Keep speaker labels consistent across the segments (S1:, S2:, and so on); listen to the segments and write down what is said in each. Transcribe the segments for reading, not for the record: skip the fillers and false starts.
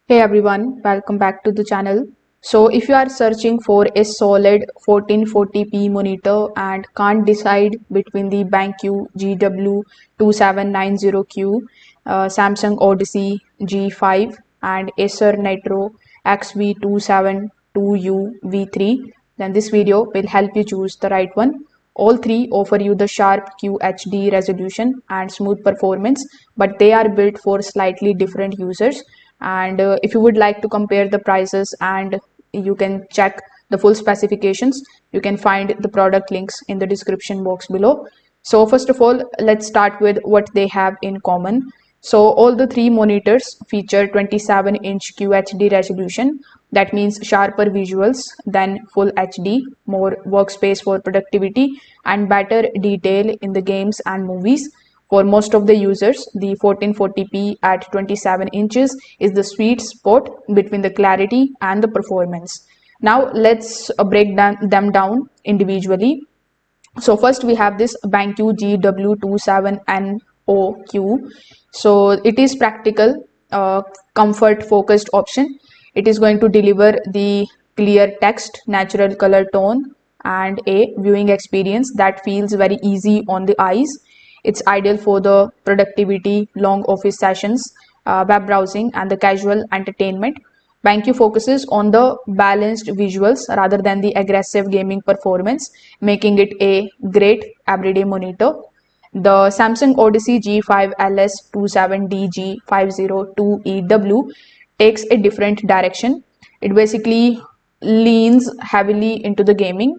S1: Hey everyone, welcome back to the channel. So if you are searching for a solid 1440p monitor and can't decide between the BenQ GW2790Q, Samsung Odyssey G5 and Acer Nitro XV272U V3, then this video will help you choose the right one. All three offer you the sharp QHD resolution and smooth performance, but they are built for slightly different users. And if you would like to compare the prices and you can check the full specifications, you can find the product links in the description box below. So first of all, let's start with what they have in common. So all the three monitors feature 27-inch QHD resolution. That means sharper visuals than full HD, more workspace for productivity, and better detail in the games and movies. For most of the users, the 1440p at 27 inches is the sweet spot between the clarity and the performance. Now let's break them down individually. So first we have this BenQ GW2790Q. So it is practical, comfort focused option. It is going to deliver the clear text, natural color tone, and a viewing experience that feels very easy on the eyes. It's ideal for the productivity, long office sessions, web browsing, and the casual entertainment. BenQ focuses on the balanced visuals rather than the aggressive gaming performance, making it a great everyday monitor. The Samsung Odyssey G5 LS27DG502EW takes a different direction. It basically leans heavily into the gaming.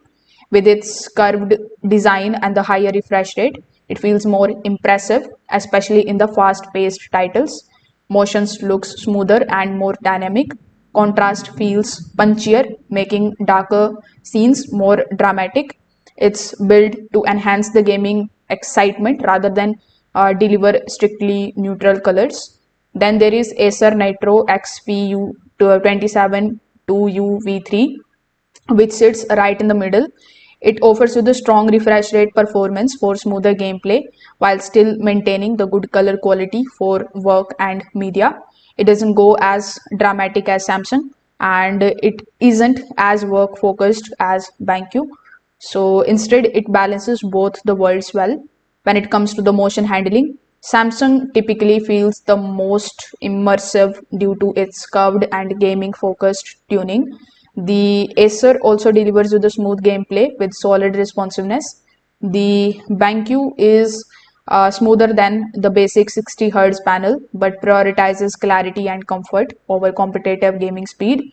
S1: With its curved design and the higher refresh rate, it feels more impressive, especially in the fast-paced titles. Motions looks smoother and more dynamic. Contrast feels punchier, making darker scenes more dramatic. It's built to enhance the gaming excitement rather than deliver strictly neutral colors. Then there is Acer Nitro XV272U V3, which sits right in the middle. It offers you the strong refresh rate performance for smoother gameplay while still maintaining the good color quality for work and media. It doesn't go as dramatic as Samsung, and it isn't as work focused as BenQ. So instead, it balances both the worlds well. When it comes to the motion handling, Samsung typically feels the most immersive due to its curved and gaming focused tuning. The Acer also delivers you the smooth gameplay with solid responsiveness. The BenQ is smoother than the basic 60 Hz panel, but prioritizes clarity and comfort over competitive gaming speed.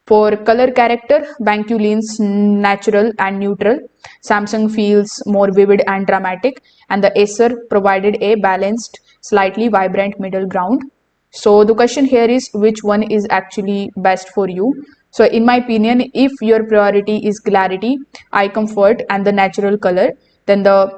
S1: For color character, BenQ leans natural and neutral. Samsung feels more vivid and dramatic, and the Acer provided a balanced, slightly vibrant middle ground. So the question here is which one is actually best for you? So in my opinion, if your priority is clarity, eye comfort, and the natural color, then the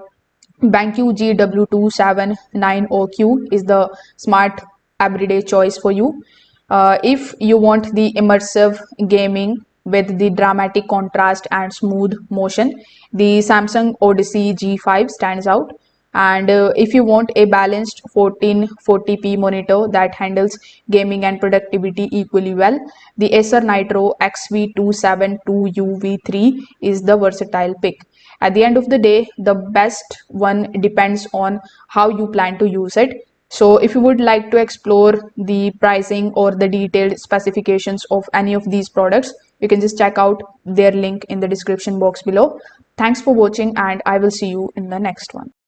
S1: BenQ GW2790Q is the smart everyday choice for you. If you want the immersive gaming with the dramatic contrast and smooth motion, the Samsung Odyssey G5 stands out. And if you want a balanced 1440p monitor that handles gaming and productivity equally well, the Acer Nitro XV272U V3 is the versatile pick. At the end of the day, the best one depends on how you plan to use it. So if you would like to explore the pricing or the detailed specifications of any of these products, you can just check out their link in the description box below. Thanks for watching, and I will see you in the next one.